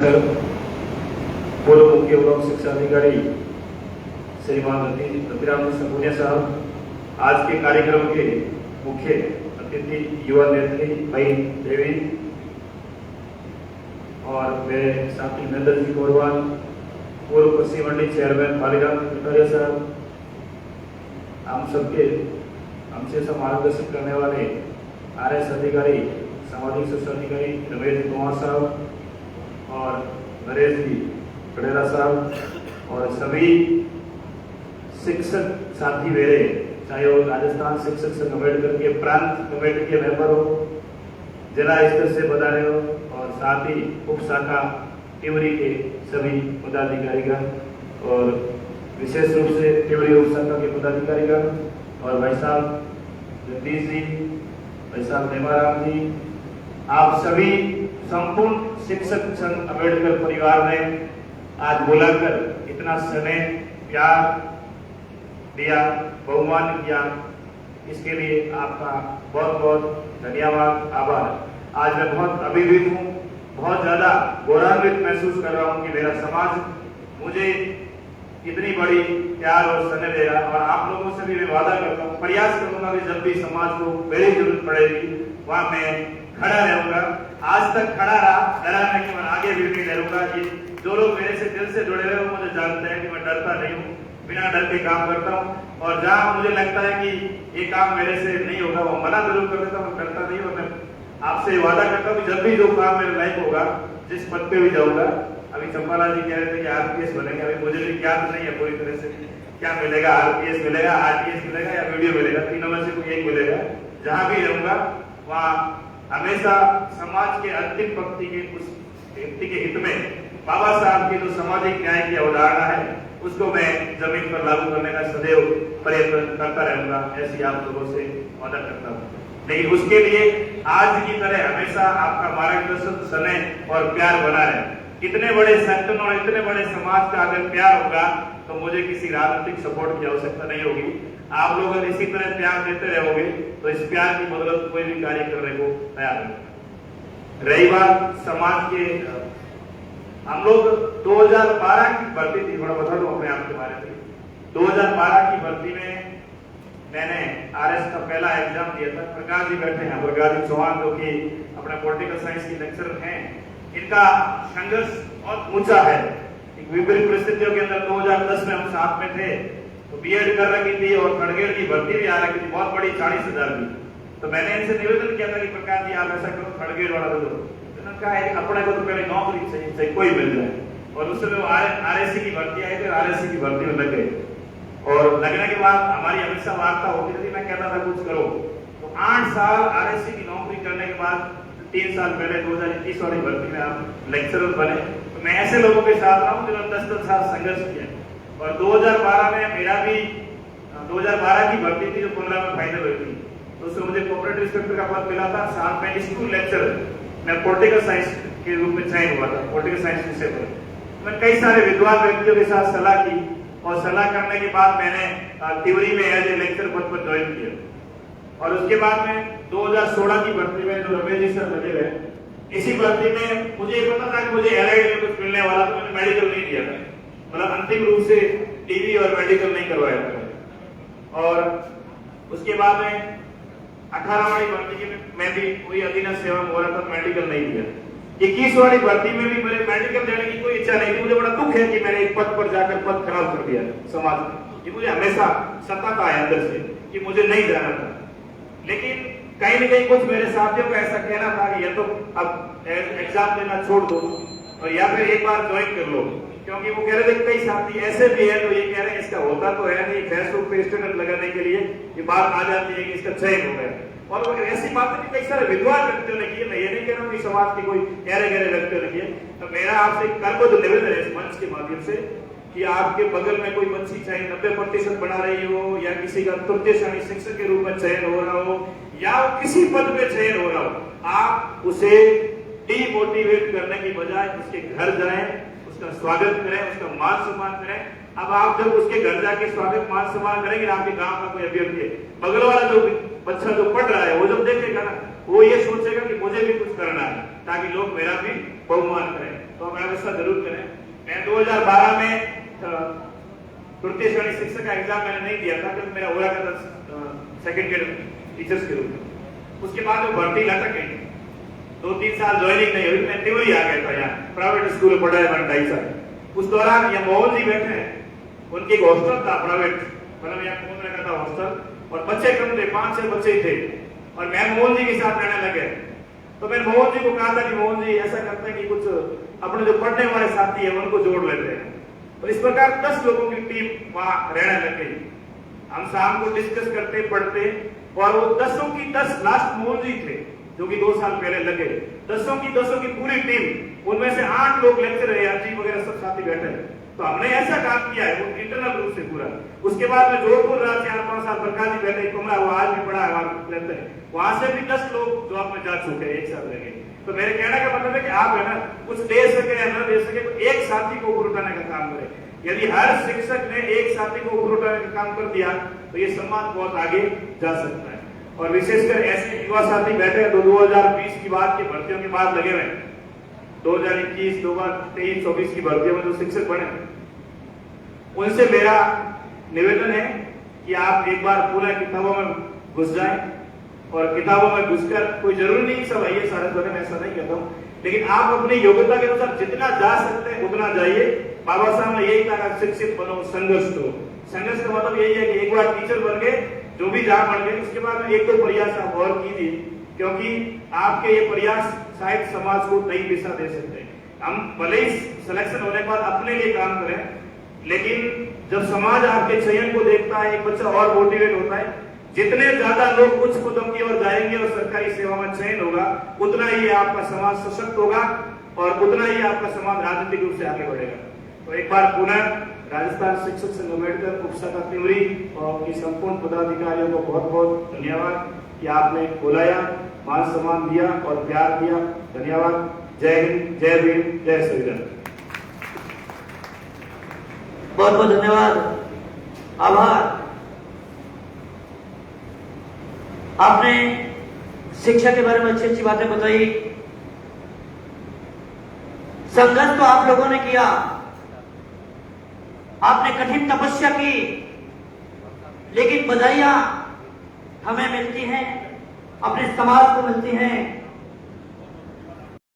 पूर्व मुख्य ब्लॉक शिक्षा अधिकारी श्रीमान रतिराम सकुनिया साहब, आज के कार्यक्रम के मुख्य अतिथि युवा नेत्री भाई देवी और मेरे साथी नंदन जी गोरवाल, पूर्व कृषि मंडी चेयरमैन बालीराम कटारिया साहब, हम सबके हमसे सब मार्गदर्शन करने वाले RS अधिकारी सामाजिक शिक्षा अधिकारी रमेश कुमार साहब और नरेश जी कड़ेरा साहब और सभी शिक्षक साथी मेरे, चाहे वो राजस्थान शिक्षक संघ अम्बेडकर के प्रांत कमेटी के मेंबर हो, जिला स्तर से पधारे हो, और साथ ही उप शाखा टिवरी के सभी पदाधिकारीगण और विशेष रूप से टिवरी उप शाखा के पदाधिकारीगण और भाई साहब जगदीश जी, भाई साहब नेमाराम जी, आप सभी संपूर्ण शिक्षक संघ अम्बेडकर परिवार ने आज बुलाकर इतना स्नेह प्यार दिया, बहुमान किया, इसके लिए आपका बहुत बहुत धन्यवाद, आभार। आज मैं बहुत अभिभूत हूँ, बहुत ज्यादा गौरवान्वित महसूस कर रहा हूँ कि मेरा समाज मुझे इतनी बड़ी प्यार और स्नेह दे रहा है, और आप लोगों से भी मैं वादा करता हूँ, प्रयास करूंगा कि जब भी समाज को मेरी जरूरत पड़ेगी वहां मैं खड़ा रहूंगा। आज तक खड़ा रहा, डरा नहीं, और आगे भी नहीं डरूंगा। कि जो लोग मेरे से दिल से जुड़े हुए वो मुझे जानते हैं कि मैं डरता नहीं हूँ, बिना डर के काम करता हूँ, और जहाँ मुझे लगता है कि ये काम मेरे से नहीं होगा वो मना जरूर कर देता हूँ, करता नहीं। और मैं आपसे वादा करता हूँ कि जब भी जो काम मेरे लायक होगा, जिस पद पे भी जाऊंगा, अभी चंपाला जी कह रहे थे कि RPS बनेंगे, अभी मुझे भी ज्ञात नहीं है पूरी तरह से क्या मिलेगा, RPS मिलेगा, RTS मिलेगा या वीडियो मिलेगा, तीनों में से कोई एक मिलेगा। जहाँ भी रहूंगा वहाँ हमेशा समाज के अंतिम पंक्ति के उस व्यक्ति के हित में बाबा साहब की जो सामाजिक न्याय की अवधारणा है उसको मैं जमीन पर लागू करने का सदैव प्रयत्न करता रहूंगा, ऐसी आप लोगों से वादा करता हूँ। लेकिन उसके लिए आज की तरह हमेशा आपका मार्गदर्शन, स्नेह और प्यार बना रहे। इतने बड़े संगठन और इतने बड़े समाज का अगर प्यार होगा तो मुझे किसी राजनीतिक सपोर्ट की आवश्यकता नहीं होगी। आप लोग अगर इसी तरह प्यार देते रहोगे तो इस प्यार की बदौलत कोई भी कार्य करने को तैयार है। रही बात समाज के, हम लोग 2012 की भर्ती थी, थोड़ा बता दूं अपने आप के बारे में। 2012 की भर्ती में मैंने RS का पहला एग्जाम दिया था। प्रकाश जी बैठे हैं, प्रकाश जी चौहान, जो कि अपना पॉलिटिकल साइंस की लेक्चरर हैं। इनका संघर्ष बहुत ऊंचा है। एक विपरीत परिस्थितियों के अंदर 2010 में हम साथ में थे, तो BEd कर रखी थी और थर्ड ग्रेड की भर्ती भी आ रखी थी, बहुत बड़ी 40,000 की। तो मैंने इनसे निवेदन किया था कि प्रकाश जी आप ऐसा करो, थर्ड ग्रेड वाला दे दो। कहा है अपने को तो पहले नौकरी चाहिए, चाहे कोई मिल जाए। और उस समय RSC की भर्ती आई थी, RSC की भर्ती में लग गए, और लगने के बाद हमारी हमेशा वार्ता होती थी, मैं कहता था कुछ करो। तो 8 साल RSC की नौकरी करने के बाद 3 साल पहले 2021 वाली भर्ती में आप लेक्चरर बने। तो मैं ऐसे लोगों के साथ रहा हूँ जिन्होंने 10-10 साल संघर्ष किया। और 2012 में मेरा भी 2012 की भर्ती थी जो 15 में फाइनल हुई थी, तो उसमें मुझे कोऑपरेटिव इंस्पेक्टर का पद मिला था। साथ में स्कूल लेक्चरर मैं पॉलिटिकल साइंस के रूप में चयन हुआ था, पॉलिटिकल साइंस विषय पर। मैं कई सारे विद्वान व्यक्तियों के साथ सलाह की, और सलाह करने के बाद मैंने टिवरी में एज ए लेक्चर पद पर ज्वाइन किया। और उसके बाद में 2016 की भर्ती में जो रमेश जी सर लगे रहे, इसी भर्ती में मुझे पता था कि मुझे एलाइड में कुछ मिलने वाला, तो मैंने मेडिकल नहीं दिया था, मतलब अंतिम रूप से टीवी और मेडिकल नहीं करवाया था। और उसके बाद में 18 वाली भर्ती में भी कोई अधीनस्थ सेवा में हो रहा था, मेडिकल नहीं दिया। 21 वाली भर्ती में भी मेरे मेडिकल देने की कोई इच्छा नहीं थी। मुझे बड़ा दुख है कि मैंने एक पद पर जाकर पद खराब कर दिया समाज में, कि मुझे हमेशा सताता है अंदर से कि मुझे नहीं जाना था। लेकिन कहीं न कहीं कुछ मेरे साथियों का ऐसा कहना था कि या तो अब एग्जाम देना छोड़ दो और या फिर एक बार ज्वाइन कर लो, क्योंकि वो कह रहे थे कई साथी ऐसे भी है तो ये कह रहे हैं इसका होता तो है नहीं, फेसबुक पे स्टेटस लगाने के लिए ये बात आ जाती है कि इसका चयन हो गया। और ऐसी बातें भी कई सारे विद्वान व्यक्तियों ने की। मैं ये नहीं कह रहा हूँ कि समाज के कोई गहरे गहरे व्यक्तियों ने किए। तो मेरा आपसे कर्मबद्ध निवेदन है इस मंच के माध्यम से कि आपके बगल में कोई बच्ची चाहे 90% बना रही हो, या किसी का तृतीय श्रेणी शिक्षक के रूप में चयन हो रहा हो, या किसी पद पे चयन हो रहा हो, आप उसे डिमोटिवेट करने की बजाय उसके घर जाएं, उसका स्वागत करें, उसका मान सम्मान करें। अब आप जब उसके घर जाके स्वागत मान सम्मान करेंगे, आपके गांव का कोई अभ्यर्थी, बगल वाला जो बच्चा जो पढ़ रहा है, वो जब देखेगा ना, वो ये सोचेगा कि मुझे भी कुछ करना है, ताकि लोग मेरा भी बहुमान करें। तो हमारा व्यवस्था जरूर करें। मैं 2012 में तृतीय श्रेणी शिक्षक का एग्जाम मैंने नहीं दिया था, क्योंकि मेरा हो रहा था सेकंड ग्रेड टीचर्स के रूप में। उसके बाद वो भर्ती लटक गई, 2-3 साल ज्वाइनिंग नहीं हुई, मैं तिवरी आ गया था यहाँ, प्राइवेट स्कूल में पढ़ा है मैंने 2.5 साल। उस दौरान ये मोहन जी बैठे हैं, उनकी एक हॉस्टल था प्राइवेट, मतलब यहाँ कौन रखा था हॉस्टल, और बच्चे कम थे, 5-6 बच्चे थे, और मैं मोहन जी के साथ रहने लगे। तो मैंने मोहन जी को कहा था कि मोहन जी ऐसा करते हैं कि कुछ अपने जो पढ़ने वाले साथी है उनको जोड़ लेते हैं, और इस प्रकार 10 लोगों की टीम वहां रहने लग गई। हम शाम को डिस्कस करते पढ़ते, और वो 10 की 10 लास्ट मोहन जी थे जो कि 2 साल पहले लगे, 10 की पूरी टीम, उनमें से 8 लोग लेक्चर है, जी वगैरह सब साथी बैठे। तो हमने ऐसा काम किया है वो इंटरनल रूप से पूरा। उसके बाद में जोधपुर रहा 4-5 साल, प्रकाश जी बैठे कमरा, वो आज भी पढ़ा है रहते हैं, वहां से भी 10 लोग जॉब में जा चुके हैं, एक साथ रह गए। तो मेरे कहने का मतलब है कि आप है ना कुछ दे सके या न दे सके, तो एक साथी को ऊपर उठाने का काम करें। यदि हर शिक्षक ने एक साथी को ऊपर उठाने का काम कर दिया तो ये समाज बहुत आगे जा सकता है। और विशेषकर ऐसे युवा साथी बैठे हैं 2020 की बात की भर्तियों के बाद लगे हुए, 2021, 2023, 24 की भर्तियों में जो शिक्षक बने, उनसे मेरा निवेदन है कि आप एक बार पूरा किताबों में घुस जाएं, और किताबों में घुसकर, कोई जरूरी नहीं सब आइए सारे बने, मैं ऐसा नहीं कहता हूं, लेकिन आप अपनी योग्यता के अनुसार जितना जा सकते हैं उतना जाइए। बाबा साहब ने यही कहा, शिक्षित बनो, संघर्ष करो। संघर्ष का मतलब यही है कि एक बार टीचर बन गए, जो भी जहां बन गए, उसके बाद में 1-2 प्रयास आप और कीजिए, क्योंकि आपके ये प्रयास शायद समाज को नई दिशा दे सकते हैं। हम भले ही सिलेक्शन होने के बाद अपने लिए काम करें, लेकिन जब समाज आपके चयन को देखता है, एक बच्चा और मोटिवेट होता है। जितने ज्यादा लोग उच्च पदों की ओर जाएंगे और सरकारी सेवा में चयन होगा, उतना ही आपका समाज सशक्त होगा, और उतना ही आपका समाज राजनीतिक रूप से आगे बढ़ेगा। तो एक बार पुनः राजस्थान शिक्षक संघ अम्बेडकर उपशाखा तिवरी और की संपूर्ण पदाधिकारियों को बहुत बहुत धन्यवाद कि आपने बुलाया, मान सम्मान दिया और प्यार दिया। धन्यवाद। जय हिंद, जय भीम, जय संविधान। बहुत बहुत धन्यवाद, आभार। आपने शिक्षा के बारे में अच्छी अच्छी बातें बताई। संघर्ष तो आप लोगों ने किया, आपने कठिन तपस्या की, लेकिन बधाइयां हमें मिलती हैं, अपने समाज को मिलती हैं,